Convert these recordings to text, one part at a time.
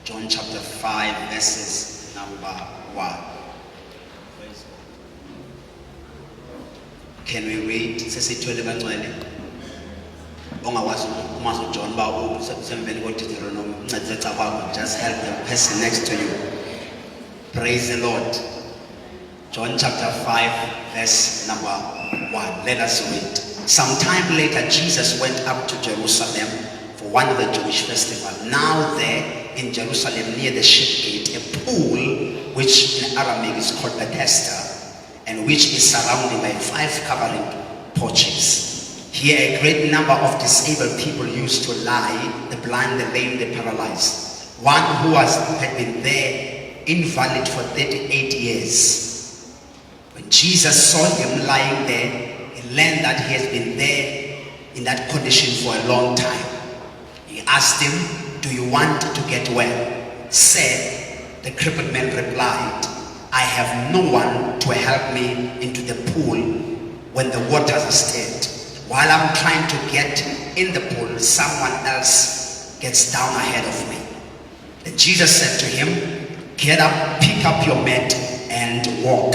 John chapter 5 verses number 1. Can we read? Sesithwele kancane. Ongakwazi umazi John ba usemveni koDeuteronomy uncedisa kwakho, just help the person next to you. Praise the Lord. John chapter 5 verse number 1. Let us read. Sometime later Jesus went up to Jerusalem for one of the Jewish festivals. Now there in Jerusalem near the sheep gate, a pool which in Aramaic is called Bethesda, and which is surrounded by 5 covering porches. Here a great number of disabled people used to lie, the blind, the lame, the paralyzed. One who had been there invalid for 38 years. When Jesus saw him lying there, he learned that he has been there in that condition for a long time. He asked him, "Do you want to get well?" Said, the crippled man replied, "I have no one to help me into the pool when the waters are stirred. While I'm trying to get in the pool, someone else gets down ahead of me." Then Jesus said to him, "Get up, pick up your mat and walk."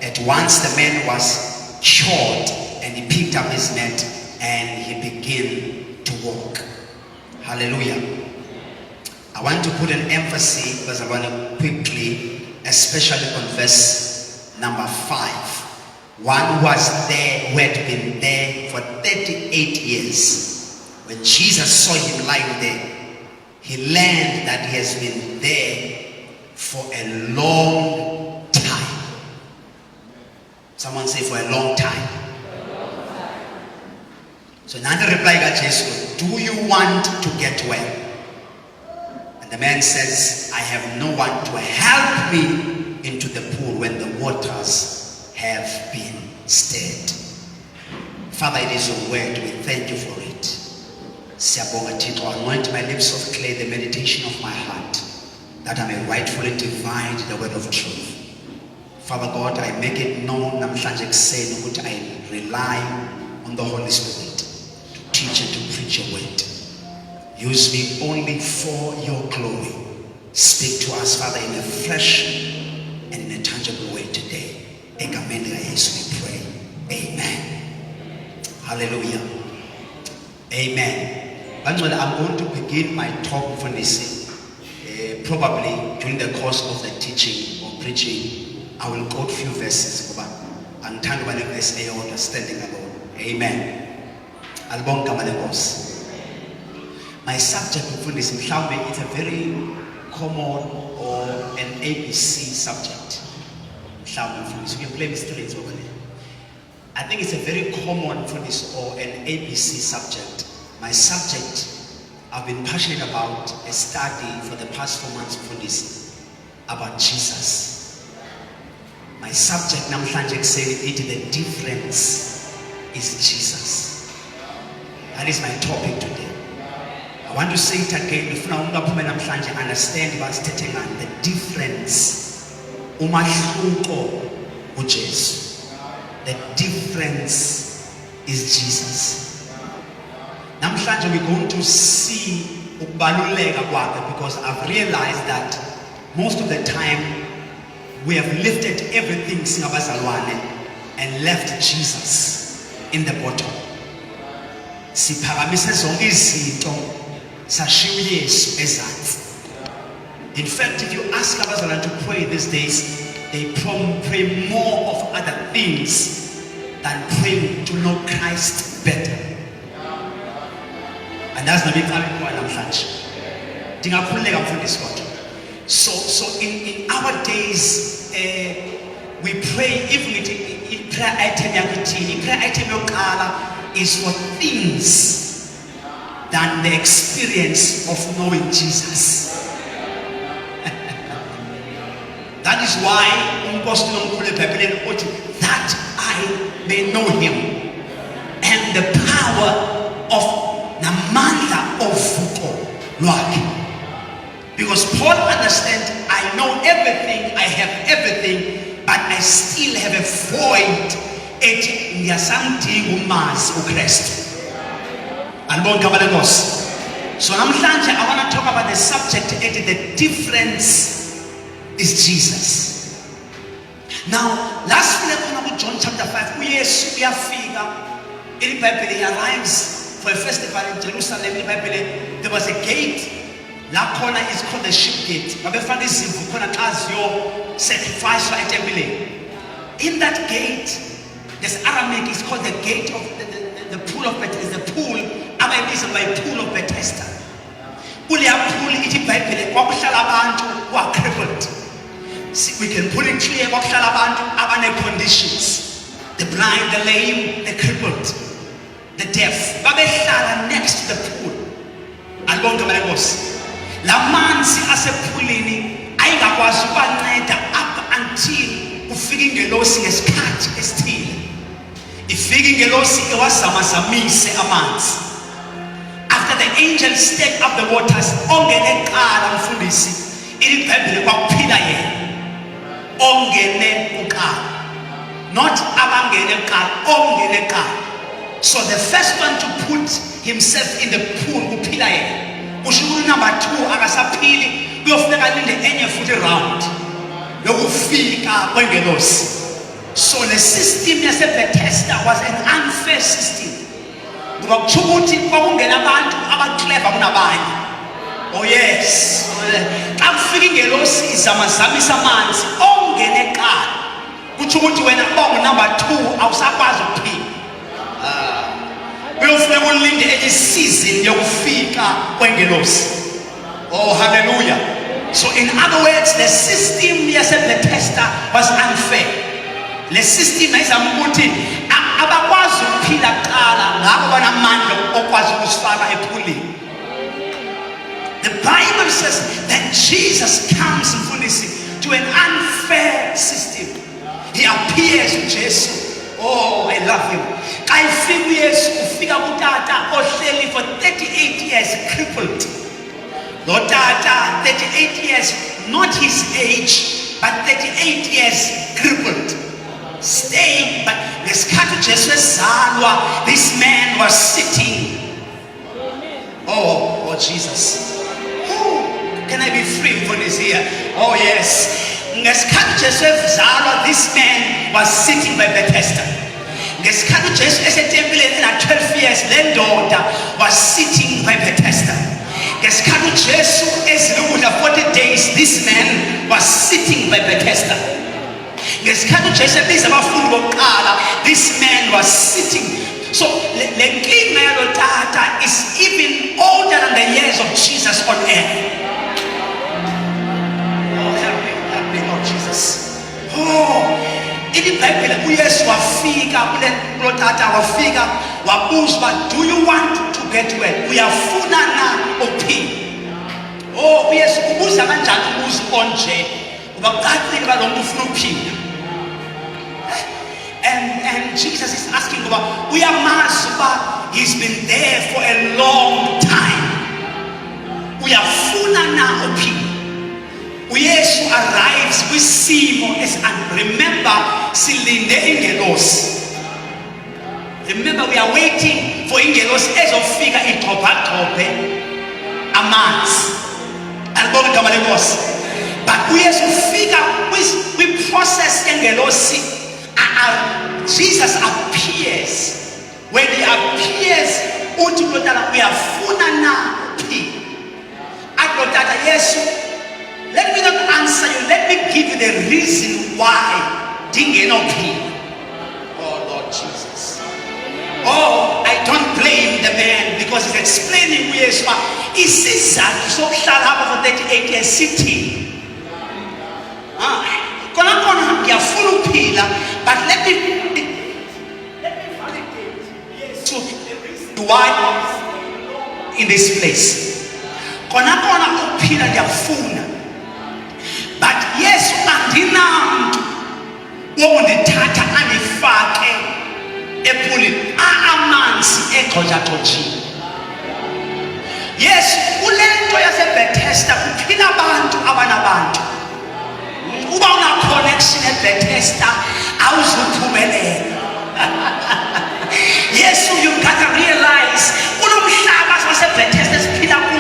At once the man was cured, and he picked up his mat and he began to walk. Hallelujah. I want to put an emphasis, because I want to quickly, especially on verse number 5. One was there who had been there for 38 years. When Jesus saw him lying there, he learned that he has been there for a long time. Someone say, for a long time. So now the reply got Jesus, "Do you want to get well?" And the man says, "I have no one to help me into the pool when the waters have been stirred." Father, it is your word. We thank you for it. Siyabonga Thixo, anoint my lips of clay, the meditation of my heart, that I may rightfully divide the word of truth. Father God, I make it known namhlanje ekuseni ukuthi I rely on the Holy Spirit to teach and to preach your word. Use me only for your glory. Speak to us, Father, in a fresh and in a tangible way today. Egameni la Yesu we pray. Amen. Hallelujah. Amen. I'm going to begin my talk for this. Probably during the course of the teaching or preaching, I will quote a few verses. And turn one verse standing alone. Amen. My subject for this, it's a very common or an ABC subject. You can play straight over there. I think it's a very common for this or an ABC subject. My subject, I've been passionate about a study for the past 4 months for this, about Jesus. My subject, namhlanje said it, the difference is Jesus. That is my topic today. I want to say it again. If now understand what's taking on the difference. Umahluko uJesu. The difference is Jesus. Namhlanje we're going to see ukubaluleka kwakhe, because I've realized that most of the time we have lifted everything singabazalwane and left Jesus in the bottom. Siphakamise zonke izinto sashiya uYesu ezantsi. In fact, if you ask abazalwane to pray these days, they pray more of other things than praying to know Christ better. And that's not becoming more namhlanje. Dingakhululeka mfundisi kodwa. So in our days, we pray, even in prayer item yakuthini, prayer item yokuqala is for things than the experience of knowing Jesus. That is why that I may know him and the power of namandla ovuko lwakhe. Because Paul understands, I know everything, I have everything, but I still have a void. So namhlanje I want to talk about the subject at the difference is Jesus. Now, last week in John chapter 5, uYesu uyafika, in the Bible he arrives for a festival in Jerusalem. In the Bible there was a gate. La corner is called the sheep gate. Sacrifice for a temple. In that gate, there's Aramaic, it's called the gate of the pool of Bethesda. The pool, Aramaic by pool of Bethesda. Ulia pool iti Bible, wakuhlala abantu who are crippled. We can put it clear, wakuhlala abantu abane conditions. The blind, the lame, the crippled, the deaf. Babehlala next to the pool. Albonga malebos. La manzi asephulini ayingakwazi ukubanceda up until ufike ingelosi ngesikhathi esithile. Ifike ingelosi ewazamazamise amanzi. After the angel stirred up the waters, ongene kuqala mfundisi, iBhayibheli kwakuphila yena. Ongene kuqala. Not abangene kuqala, ongene kuqala. So the first one to put himself in the pool kuphila yena. Ushuru number 2 akasaphili kuyofuneka linde enye futhi round yokufika kwengelosi. So the system yase Bethesda was an unfair system. Ngoba kusho ukuthi kwakungena abantu abaclever kunabanye. Oh yes. Xa kufika ingelosi izamazamisa amanzi ongene eqala. Kusho ukuthi wena bongo number 2 awusakwazi ukuphila. Uyofuneka ulinde enye season yokufika kwengelosi. Oh hallelujah. So in other words, the system yase Bethesda was unfair. Le system ayizamkuthi abakwazi ukuphila kuqala ngabo banamandla okwazi ukusifaka ephulini. The Bible says that Jesus comes to an unfair system. He appears to Jesus. Oh, I love him. I feel yes, ufika kutata ohleli for 38 years crippled. Lord Tata, 38 years, not his age, but 38 years crippled. Staying, but this man was sitting. Oh Jesus. Can I be free for this here? Oh yes. This man was sitting by Bethesda. 12 years, then daughter was sitting by Bethesda. 40 days, this man was sitting by Bethesda. This man was sitting. So the king Tata is even older than the years of Jesus on earth. Oh, help me, Lord Jesus. Oh, in the Bible, uYesu wafika kule Tata wafika wabuzwa, do you want to get well? Uyafuna na uphile? Oh, uYesu ubuza kanjani ubuza onje? Ngoba kathini balonto ufuna uphila. And Jesus is asking about uyamazi, he's been there for a long time. Uyafuna na uphila? uYesu arrives with simo as remember silinde ingelosi. Remember we are waiting for ingelosi ezofika igxobagxobhe amanzi. Alibona igama lenkosi. But uYesu ufika with process ingelosi. Jesus appears. When he appears, uthi lotala uyafuna na uphila? Aklotata Yesu, let me not answer you. Let me give you the reason why dingeno uphila. Oh Lord Jesus. Oh, I don't blame the man because he's explaining uYesu isizathu sokuhlala for 38 years sitting. Kona ngiyafuna uphila, but let me validate yes to why in this place. Kona uphila ngiyafuna, but yes andinamntu wokundithatha andifake ephulini amanzi egxotshaxotshile. Yes, kule nto yaseBethesda kuphila abantu abanabantu. Uba una connection eBethesda awuzuphumelela. Yes, you got to realize kunomhlaba waseBethesda siphila kuwo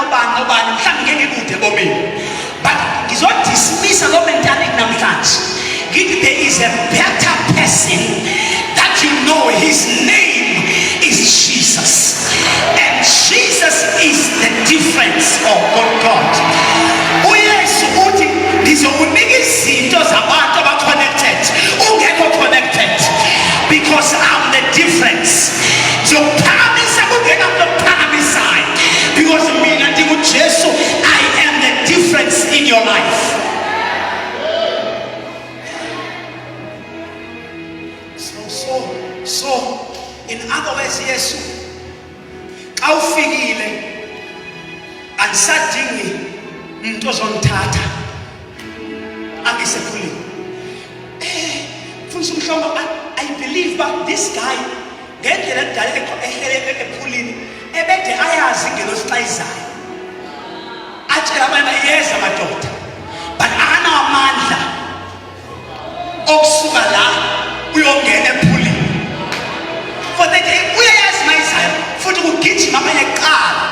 nobani nobani mhlawumbe ngeke ngikude bomini, but ngizodismissa lo mentality namhlanje ngithi there is a better person that you know, his name is Jesus, and Jesus is the difference. Oh God, uyesu uthi ngizokunika izinto zabantu aba-connected ungekho connected, because I'm the difference. Ngizokuphakamisa kungena umuntu okuphakamisayo, because mina ndinguJesu, I am the difference in your life. So in other words, Yesu xa ufikile andisadingi umuntu ozongithatha angisekhulile. Mfundisi uMhlongo, I believe but this guy ngendlela edala ehlele ephulini ebede ayazi ingelosi xa izayo, atshela abantu yeza madoda, but akanamandla okusuka la uyongena ephulini. For the day uyayazi mayizayo futhi ukugijima amanye kuqala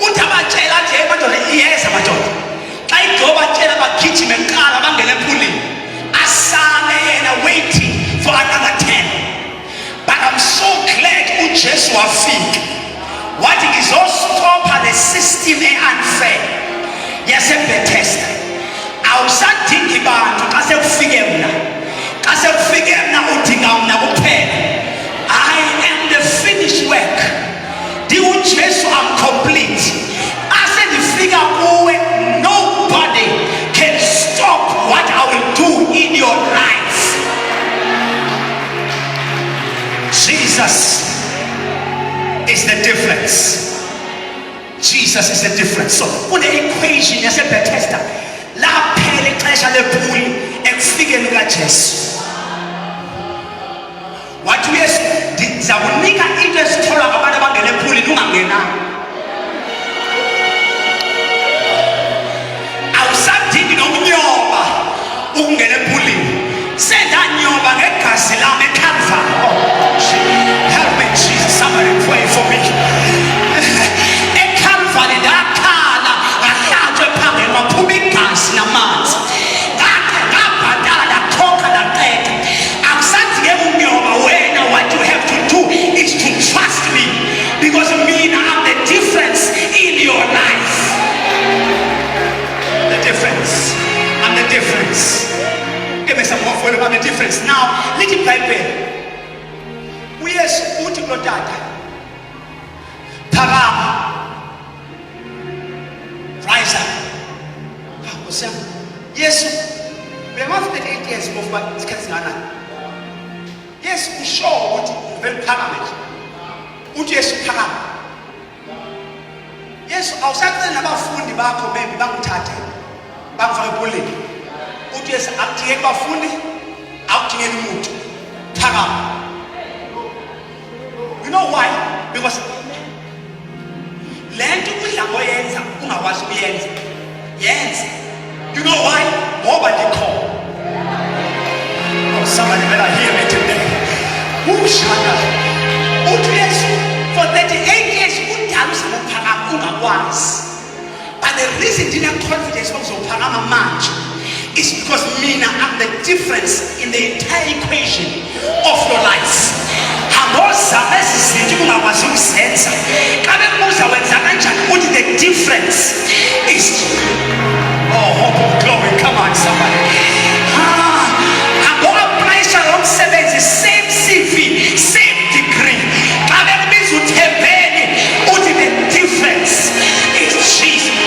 uthi abatshela athi madoda iyeza madoda, xa igoba atshela bagijime kuqala bangena ephulini, asale yena waiting for another 10. But I'm so glad uJesu wafika wathi ngizostopha the system e-unfair yaseBethesda. Awusadingi bantu xa sekufike mna, xa sekufike mna udinga mna kuphela. I am the finished work. DiuJesu, I'm complete. Ase ndifika kuwe, nobody can stop what I will do in your life. Jesus is the difference. Jesus is the difference. So kune equation yaseBethesda laphela ixesha lephuli ekufikeni kaJesu. Wathi uYesu ndizakunika into ezitholwa ngabantu abangena ephulini ungangena. Awusadingi nokunyoba ukungena ephulini, sendanyoba ngegazi lami eCalvary. Help me Jesus, somebody pray for me. eCalvary ndakhala ngahlatshwa ephangeni kwaphuma igazi namanzi, ngabhadala ndakhokha ndaqeda. Akusadinge ukunyoba wena, what you have to do is to trust me, because mina I'm the difference in your life. The difference. I'm the difference. Give me some more for about the difference. Now, little Bible. Uyesu uthi kulo tata, phakama, rise up. Yesu bengafika 38 years ngoba isikhathi singanani. Yesu usho ukuthi vele phakama nje. Uthi Yesu phakama. Yesu awusacela nabafundi bakho maybe bangithathe bangifake ephuleni. Uthi Yesu akudingeki bafundi, akudingeki umuntu, phakama. You know why? Because lento udla ngoyenza ungakwazi ukuyenza yenza. You know why? Ngoba ndikho. Oh, somebody better hear me today. Ushaka uthi Yesu for 38 years udala usaphakama ungakwazi, but the reason dina confidence ukuzophakama manje is because mina I'm the difference in the entire equation of your life. Hamboza esizinto ungakwazi ukuzenza. Kabe kuza wenza kanjani uthi the difference is, oh, hope of glory, come on somebody. Apply umsebenzi, same CV, same degree. Kabe kubiza uthembeni uthi the difference is Jesus.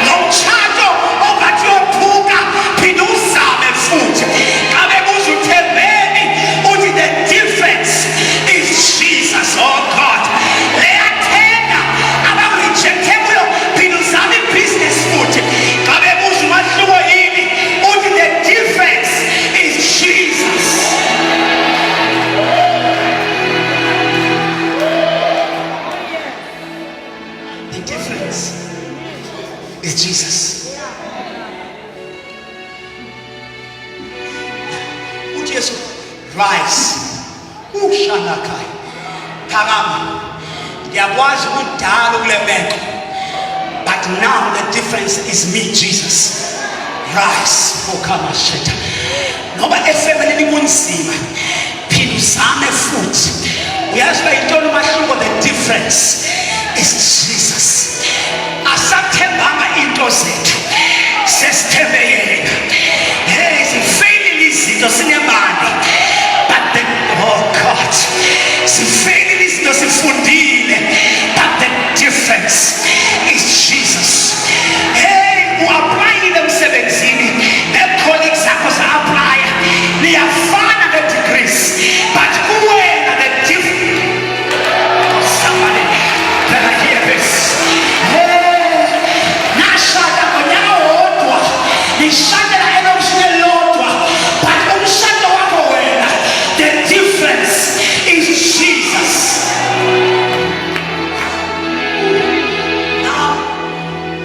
Nomtshato ongathi yophuka phinda uzame futhi. Kabe kuza uthembeni uthi the difference is Jesus. Oh God, leyathenda abarejecte kuyo phinda uzame business futhi. Kabe kuza umahluko yini uthi the difference is Jesus. The difference is Jesus. Uthi Yesu rise. Ushanakai. Phakama. ngiyakwazi ukudala kule meko, but now the difference is me, Jesus. Rise, okamasheta. Noba efemelini kunzima, phila uzame futhi. Uyazi uba yintoni umahluko? The difference is Jesus. Asathembanga into zethu, sesithembe yena. Hey, sifeyilile izinto sinemali, but the, oh God, sifeyilile izinto sifundile, but the difference is Jesus. Hey, u-applyile emsebenzini, ne-colleagues zakho za-applya, niyafana nge-degrees, but kuwena the difference. Somebody better hear this. Hey, nashada ngonyaka wodwa, nishadela elokishini elodwa, but umshado wakho wena, the difference is Jesus. Now,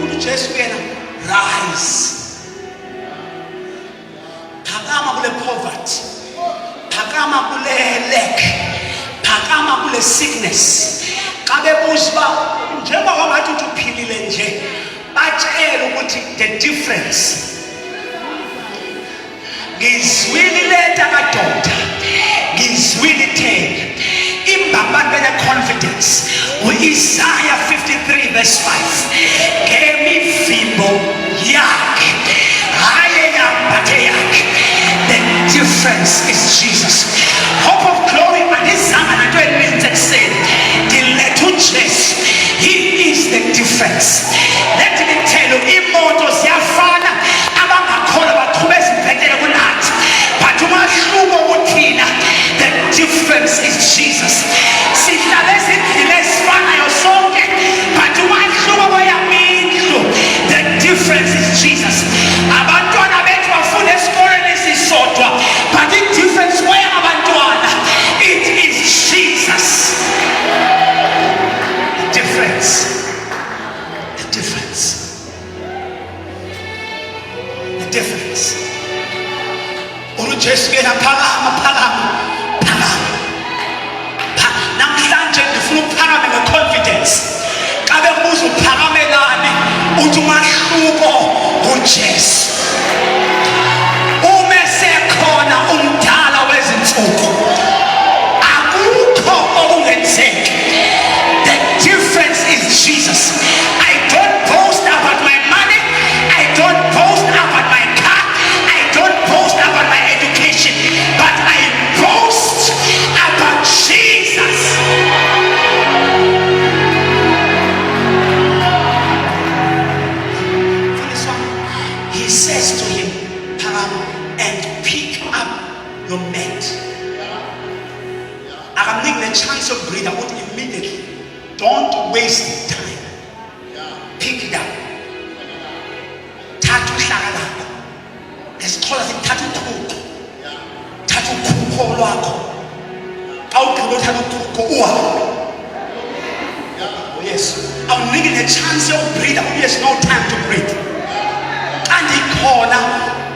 uJesu yena, rise. Phakama kule poverty, phakama kule lack, phakama kule sickness. Xa bebuza uba njengoba wangathi uthi uphilile nje, batshele ukuthi the difference. Ngizwile ileta kadoda, ngizwile ithemba, imbabantu bene-confidence. U-Isaiah 53 verse 5, ngemivimbo yakhe, hayi eyambathe yakhe, the difference is Jesus. Hope of glory andizanga nanto eninzi ekuseni, ndiletha uJesu. He is the difference. Let me tell you, imoto ziyafana, abangakholwa baqhube ezibhetele kunathi, but umahluko uthina, the difference is Jesus. Sihlala ezindlini ezifanayo sonke, but umahluko kweyamindlu, the difference is Jesus. Abantwana bethu bafunda esikoleni esisodwa, but the difference kweyabantwana, it is Jesus. The difference. The difference. The difference. uJesu yena phakama, phakama, phakama. Namhlanje ngifuna ukuphakama nge-confidence. Xa bebuza uphakamelani, uthi umahluko uJesu. Uma sekhona umdala wezinsuku, akukho okungenzeki. The difference is Jesus. I don't boast about my money, I don't boast about my car, I don't boast about my education, but I boast about Jesus. He says to him, and pick up your mat. I'm taking the chance of breathing out immediately. Don't waste time. Pick it up. Tatu shakalako. Esikhola sithatha ukhuko. Thatha ukhuko lwakho. Xa ugqiba uthatha ukhuko uhambe. Oh yes. I'm taking the chance of breathing. There's no time to breathe. And ikhona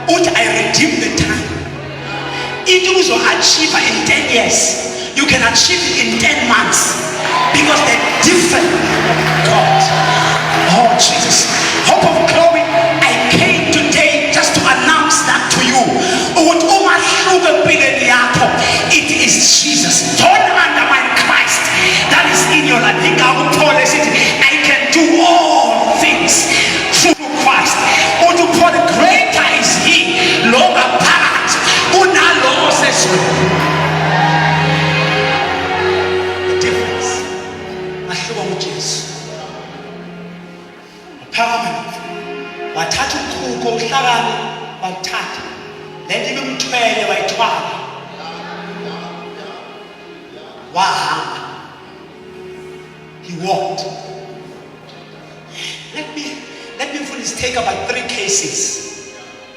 uthi I redeem the time. Into uzo-achieve in 10 years, you can achieve it in 10 months, because the different God. Oh Jesus, hope of glory, I came today just to announce that to you. It is Jesus. Don't undermine Christ that is in your life. I can do all things through Christ. Greater is He, longer part, the difference. Wathatha ukhuko uhlakani wathatha lento ibimthwele wayithwala wahamba. He walked. Let me please take about 3 cases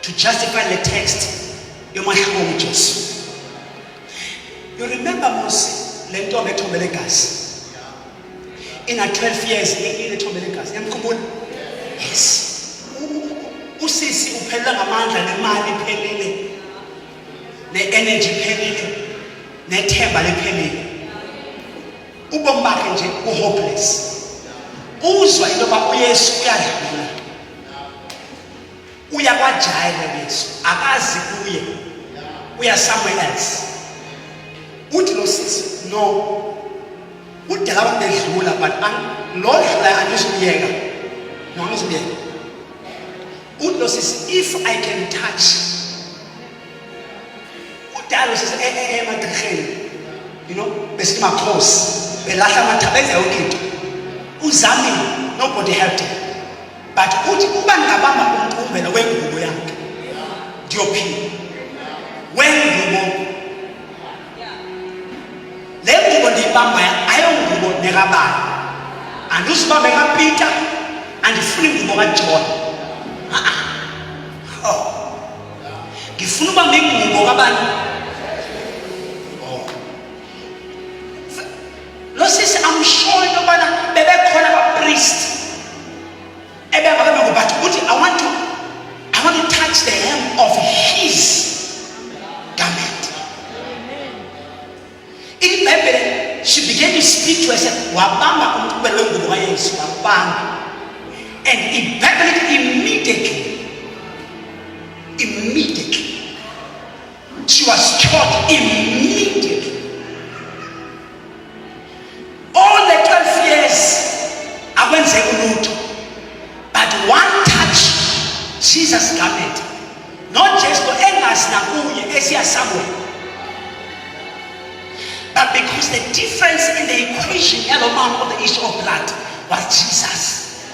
to justify the text. You remember Moses, lento bethombele gazi. In her 12 years, in the gazi. Yes. Usisi uphelele ngamandla nemali iphelile, ne-energy iphelile, nethemba liphelile. ubomi bakhe nje uhopeless. Uzwa into yoba uYesu uyadlula, uya kwaJairo Yesu, akazi kuye, uya somewhere else. Uthi lo sisi, no, udala abantu bedlula, but lo dlula andizumyeka, no andizumyeka. Uthi lo sisi, if I can touch, udala lo sisi emagqirheni, you know, besithi makhosi, belahla amathaba enza yonke into. Uzamile, nobody helped him. But uthi uba ngabamba umqumbelo wengubo yakhe, ndiyophila. Wengubo, le ngubo ndiyibambayo ayongubo nekabani. Andizibambe kaPeter, andifuni ngubo kaJohn. Ngifuna ubambe ingubo kabani? Lo sisi, I'm sure into yobana bebekhona abapriest ebengabembe, but uthi I want to touch the hem of his garment. In the Bible, she began to speak to herself, wabamba umqubelo wengubo kaYesu, wabamba. And in Bible, immediately, she was cured immediately. All the 12 years, I went to but one touch, Jesus garment. Not just to engas na kuye esia somewhere, but because the difference in the equation, yellow man of the issue of blood, was Jesus.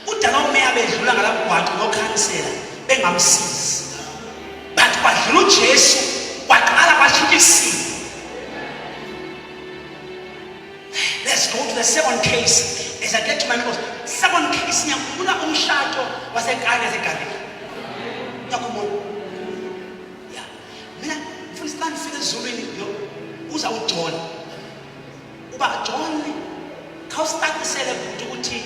Udala umeya bedlula ngalabugwaqo nokhansela bengamsizi, but kwadlula uJesu kwaqala kwashintsha isimo. Let's go to the second case. As I get to my notes, second case, ngiyakhumbula umshado waseKana yaseGalile. Ngiyakhumbula. Yeah. Mina mfuna sihlala nifike ezulwini uza uJohn. Uba John, khawustatisele ukuthi,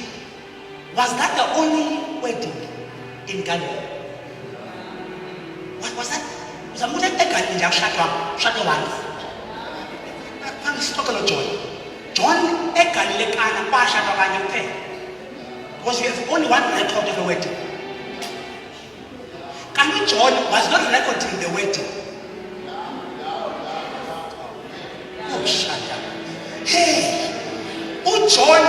was that the only wedding in Galilee? What was that? Uzambuza eGalile nje akushadwa one. Angisiqoqela John. John eGalile Kana kwashadwa kanye kuphela. Because we have only one record of the wedding. Can you John was not recording the wedding? Oh, shut up. Hey, John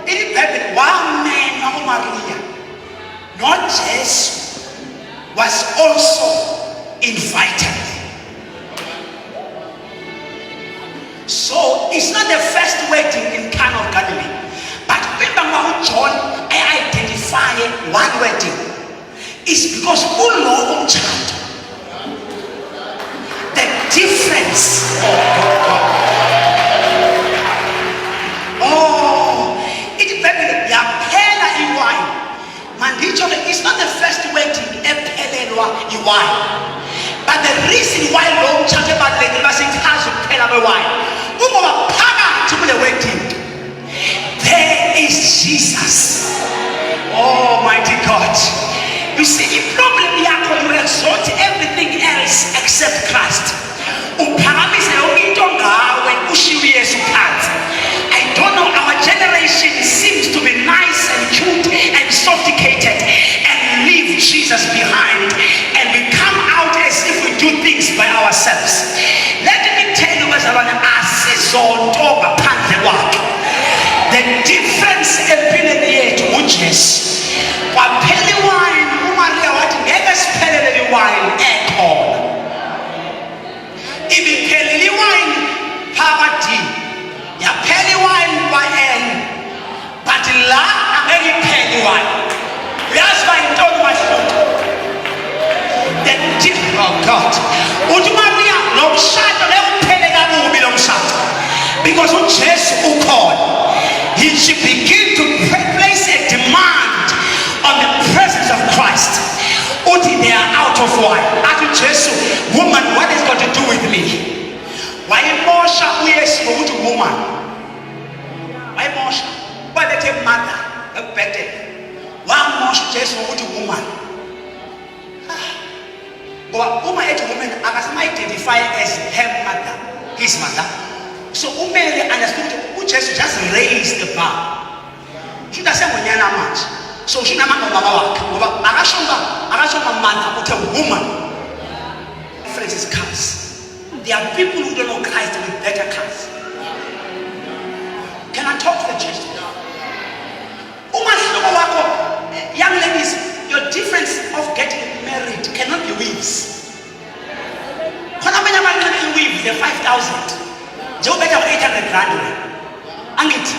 in the Bible, one man of Maria, not Jesus, was also invited. So it's not the first wedding in Cana of Galilee, but remember John identified one wedding. It's because the difference. It's very wine. It's not the first wedding wine, but the reason why long chatted about the has to tell wine. To the wedding, there is Jesus. Almighty God. You see, the problem you exalt everything else except Christ. I don't know, our generation seems to be nice and cute and sophisticated and leave Jesus behind, and we come out as if we do things by ourselves. Let me tell you, the difference empilweni yethu uJesu kwaphela iwine. uMaria wathi ngeke siphelele iwine ekhona, ibiphelile iwine phakathi, yaphela iwine kwaEli, but la angeke iphele iwine. Uyazi uba yintoni umahluko? The difference. Oh God, uthi uMaria lo mshado lewuphele kabubi lo mshado, because uJesu ukhona. He should begin to place a demand on the presence of Christ. Uthi they are out of wine. Athi Jesu, woman, what is got to do with me? Why Mosha uYesu ukuthi woman? Why Mosha? Why let him mother a better? Why Mosha Jesu ukuthi woman? But woman ethi woman akasema identify as her mother, his mother. So umele understood uJesu just raised the bar. Should I say ngonyana manje? So should nama ngobaba wakhe ngoba akashonga manje ukuthi a woman phrases cars. There are people who don't know Christ with better cars. Can I talk to the church today? Umahluko wakho, young ladies, your difference of getting married cannot be weaves. Khona abanye abantu weave the 5,000. Joe better 800 grand. Angithi.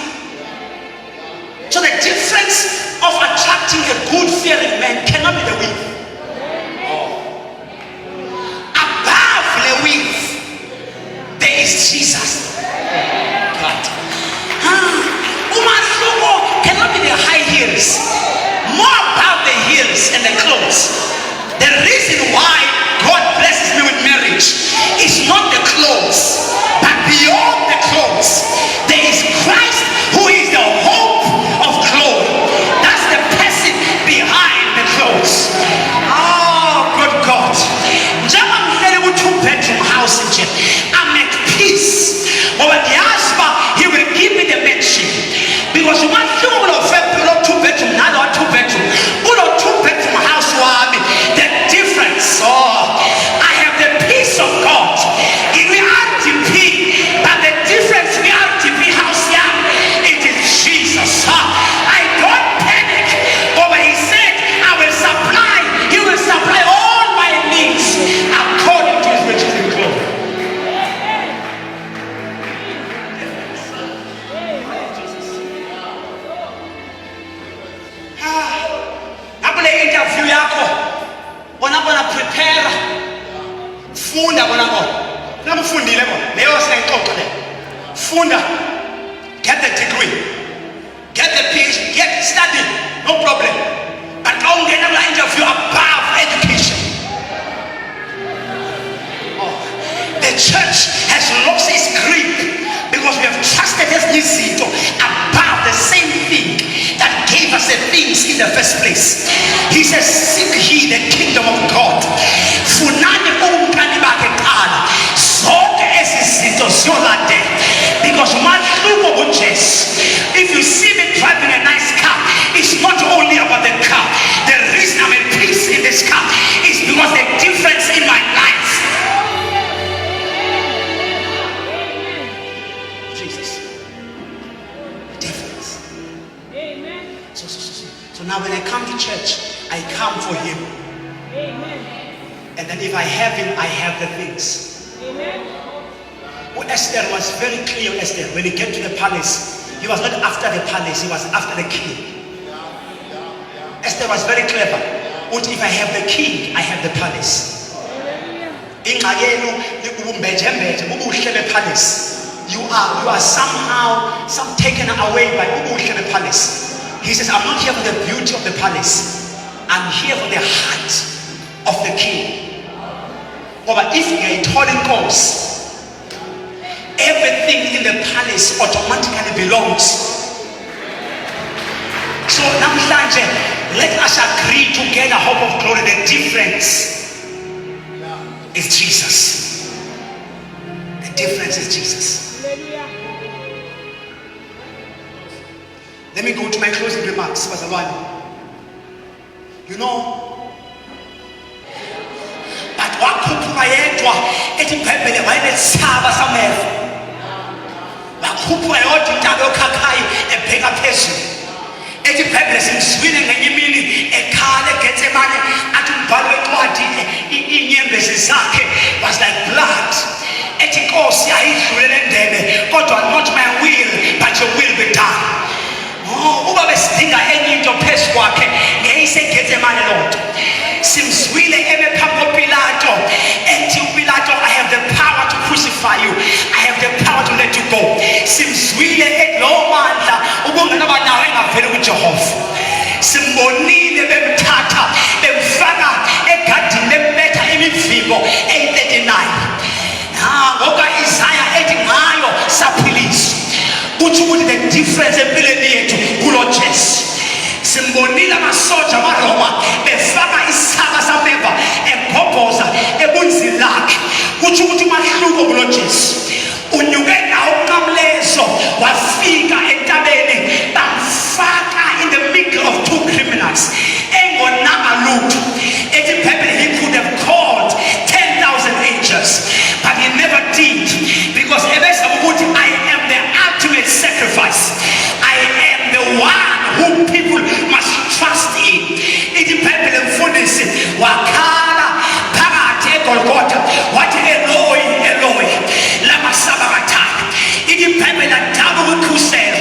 So the difference of attracting a good fearing man cannot be the weave. Above the weave, there is Jesus. God. Umahluko cannot be the high heels. More above the heels and the clothes. The reason why God blesses me with marriage is not the clothes, but beyond the clothes, there is Christ who is the hope of glory. That's the person behind the clothes. Oh, good God. I'm a 2-bedroom house in Japan. I'm at peace. Over the husband, he will give me the mention. Because one thing will affect 2-bedroom, not 2-bedroom. 2-bedroom house, the difference. Oh, I have the peace of God. In reality, but the difference in reality house, it is Jesus. I don't panic. Over he said, I will supply. He will supply all my needs according to his riches in glory. Interview yako bona prepare funda bona namufundile bona leyo sayixoxa le funda, get the degree, get the PhD, get study, no problem, but don't get an interview above education. The church has lost its grip because we have trusted his Nizito above the same thing that gave us the things in the first place. He says, seek ye the kingdom of God. Funani umkani bakekala. Zonke ezizinto ziyolande. Because mahluko uJesu. If you see me driving a nice car, it's not only about the car. The reason I'm at peace in this car is because the difference in my life. So now when I come to church, I come for him. Amen. And then if I have him, I have the things. Amen. Well, Esther was very clear, Esther. When he came to the palace, he was not after the palace, he was after the king. Esther was very clever. But if I have the king, I have the palace. You are somehow taken away by the palace. He says, I'm not here for the beauty of the palace. I'm here for the heart of the king. But if you are a tolling course, everything in the palace automatically belongs. So namhlanje, let us agree together, hope of glory. The difference is Jesus. The difference is Jesus. Let me go to my closing remarks, Bazalwane. You know, but wakhuphuka yedwa ethi iBhayibheli wayesaba sameva. Wakhuphuka yodwa intaba yokhakhayo ebheka phezulu. Ethi iBhayibheli simswile ngenye imini ekhala eGetsemane athi umbhalo wencwadi inyembezi zakhe was like blood. Ethi Nkosi ayidlule le ndebe kodwa not my will but your will be done. Uba besidinga enye into phezu kwakhe ngeyiseGetsemane lonto. Simzwile eme phambi koPilato ethi uPilato, I have the power to crucify you, I have the power to let you go. Simzwile ekulowo mandla ubungenoba nawe engaveli kuJehova. Simbonile bemthatha bemfaka egadini bembetha imivimbo 839. Ngoba Isaya ethi ngayo saphiliswa. Ukuthi the difference empilweni yethu kulo Jesu. Simbonile amasoja amaRoma befaka isaka sameva ebhobhoza ebunzini lakhe. Ukuthi umahluko kulo Jesu unyuke nawo uJesu wafika entabeni bamfaka in the middle of two criminals engonanga lutho. Ethi iBhayibheli he could have called 10,000 angels, but he never did, because ebese ukuthi I am the ultimate sacrifice. I am the one who people must trust in. Ithi iBhayibheli mfundisi wakhala phakathi eGolgotha wathi Eloi Eloi lama sabachthani. Ithi iBhayibheli adabuka ukhusela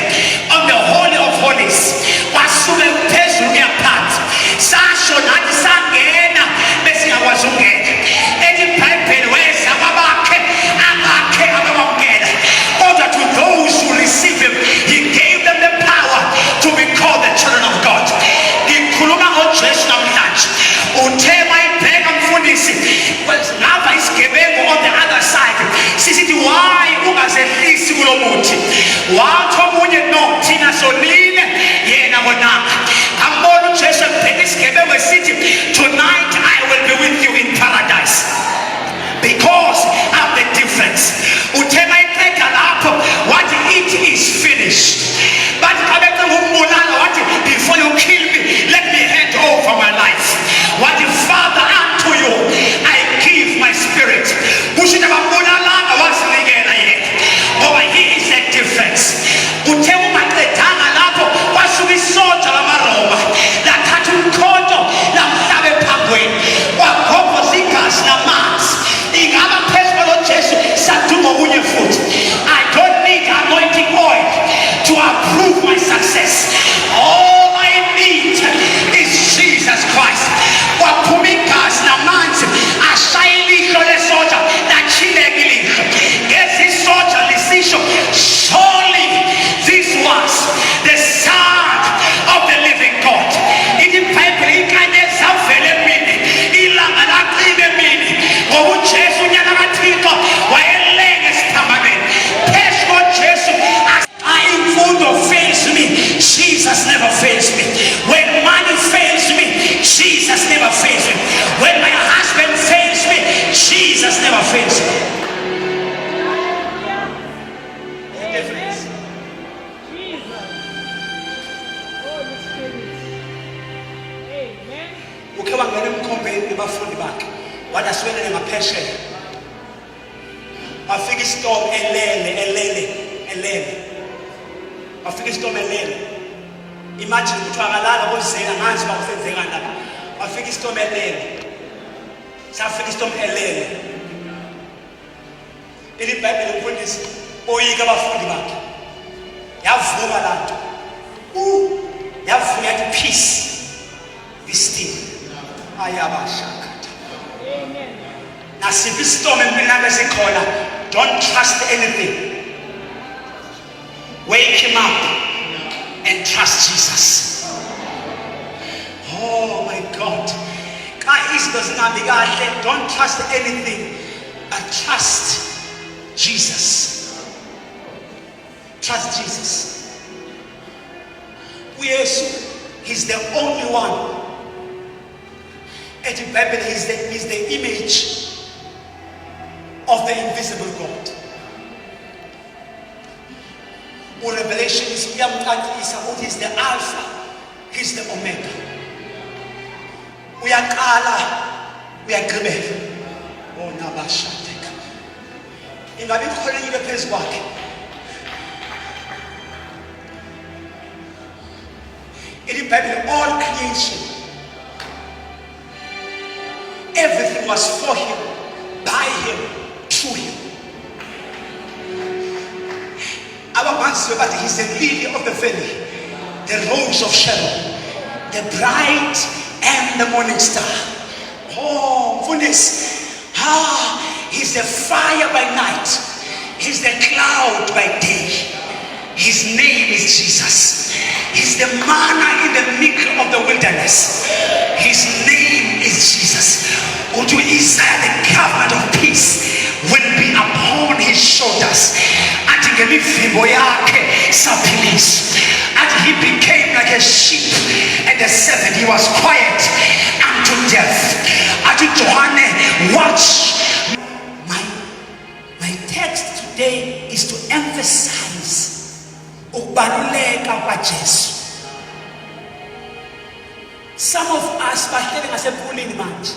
on the holy of holies wasuke phezulu kuyaphansi sasho nathi sangena besingakwazi ukungena. Ethi iBhayibheli weza kwabakhe abakhe abamukela, kodwa to those who receive him he gave them the power to be called the children of God. Ngikhuluma ngoJesu namhlanje. Uthe mayibheka mfundisi lapha isigebengu on the other side sisithi why ungazehlisi kulo muthi wathi omunye no thina solile yena konanga. Ambona uJesu ebheka isigebengu esithi tonight I will be with you in paradise because of the difference. Uthe mayiqeda lapho wathi it is finished. But kabethe ngumbulala wathi before you kill me let me hand over my life. Wathi Father unto you I give my spirit. Kushita bambulalanga wasinikela yena ngoba he is the difference. Uthe ungaqedanga lapho wasuka isotsha lamaRoma lathatha umkhonto lamhlaba ephangweni wagobhoza igazi namanzi. Ingaba phezulu loJesu saduma okunye futhi. I don't need anointing oil to approve my success. All I need is Jesus Christ. Waphuma igazi namanzi ashaya ilihlo lesotsha lachileka ilihlo. Ngesisotsha lisisho surely this was the Son of the living God. Ithi iBhayibheli inkanyezi zavela emini ilanga laqina emini ngoba uJesu unyana kaThixo wayelenge esithambaneni. Phezu koJesu imfundo fails me, Jesus never fails me. When money fails me, Jesus never fails me. When my husband fails me, Jesus never fails me. Jesus. Holy Spirit. Amen. Ukhe wangena emkhombeni bafundi bakhe wathi asiwelele ngaphesheya. Wafika istorm elele. Wafika istorm elele. Imagine ukuthi akalala kozela manje bakusenzeka lapha. Wafika istorm elele. Safika istorm elele. Eli Bible mfundisi oyika abafundi bakhe. Yavuka lanto. Yavuka yathi peace. Be still. Ayabashakata. Amen. Nasiphi istorm empilweni esikhona, don't trust anything. Wake him up and trust Jesus. Oh my God. Don't trust anything, but trust Jesus. Trust Jesus. Yes, he's the only one. And in Bible, he's the image of the invisible God. Revelation is he's the Alpha, he's the Omega. We are Kala, we are Grebel. Oh, Nabashatek. In the Bible, calling you the place work. In the Bible, all creation, everything was for him, by him, through him. Our man said that he's the lily of the valley, the rose of Sharon, the bright and the morning star. Oh, goodness. He's the fire by night. He's the cloud by day. His name is Jesus. He's the manna in the middle of the wilderness. His name is Jesus. Unto Israel, the covenant of peace will be upon his shoulders. And he became like a sheep at the 7. He was quiet unto death. Watch. My text today is to emphasize ukubaluleka kwaJesu. Some of us bahleli ngasepulini manje.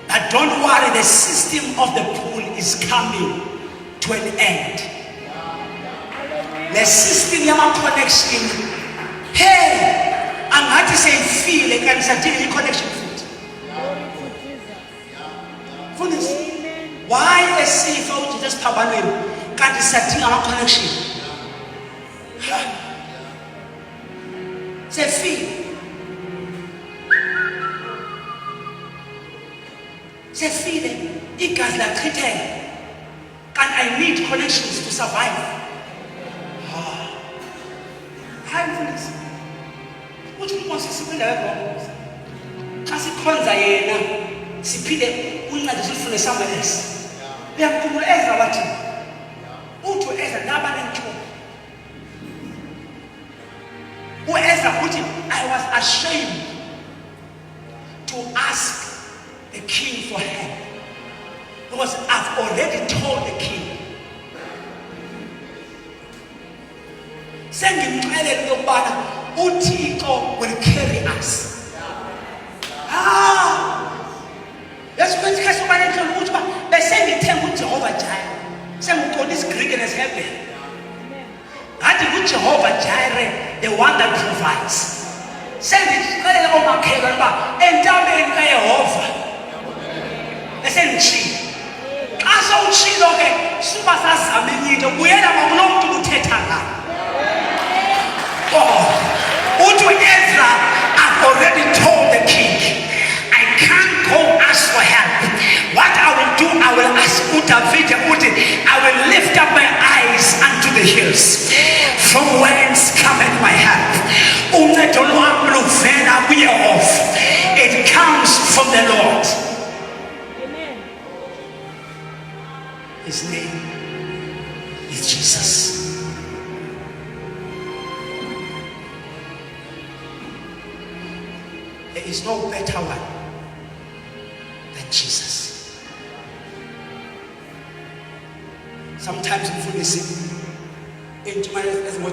But don't worry, the system of the pool is coming to an end. The system yama connection, hey, angathi seyifile kanti sadinga i-connection futhi. Glory to Jesus. Futhi Amen. why esifa uJesu phambanweni kanti sadinga ama-connection? Sefile. Sefile, igazi lachitheka. And I need connections to survive. Hayi mfundisi. Uthi uMose siphinde yedwa. Xa sikhonza yena siphinde uncede sifune somewhere else. Uyakhumbula Ezra wathi uthi uEzra naba nenhlupho. uEzra uthi I was ashamed to ask the king for help. Because I've already told the king. Sengimxelele lokubana uThixo will carry us. Yasukwenza kahle ubani enhloni ukuthi ba besengithemba uJehova Jireh. Sengiqonda isiGreek nesiHebrew. Ngathi uJehova Jireh, the one that provides. Sengixelele omakhelwane ba entabeni kaYehova. Besengitshilo. Xa sowutshilo ke suba sazama enye into buyela kwakulo muntu uthetha ngayo. Uthi uEzra, I've already told the king I can't go ask for help. What I will do, I will ask uDavid, I will lift up my eyes unto the hills, from whence cometh my help. Uncedo lwam luvela kuYehova. It comes from the Lord. Amen. His name is Jesus. There is no better one than Jesus. Sometimes we see into my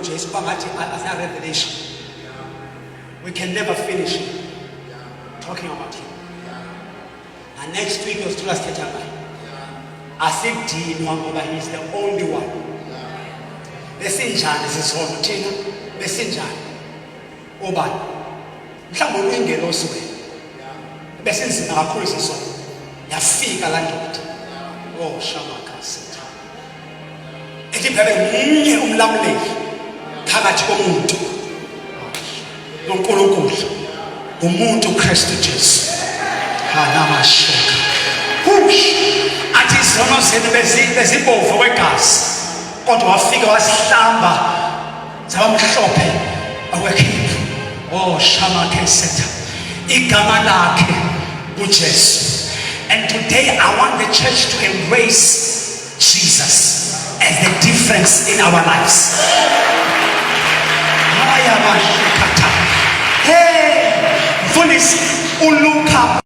Jesus, as a revelation. We can never finish talking about him. And next week was to last September. I think he is the only one. Besinjani sisono thina besinjani obani mhlawumbe uyingelo siwe besinzima kakhulu sisono yafika la ndoda shamakasitha ethi bebe munye umlamuleli phakathi komuntu noNkulunkulu umuntu uKristu Jesu hanamashoka athi izono zenu bezibomvu wegazi kodwa wafika wasihlamba zabamhlophe awekhipu shamakeseta igama lakhe uJesu. And today I want the church to embrace Jesus as the difference in our lives. Hey, mfundisi uLuka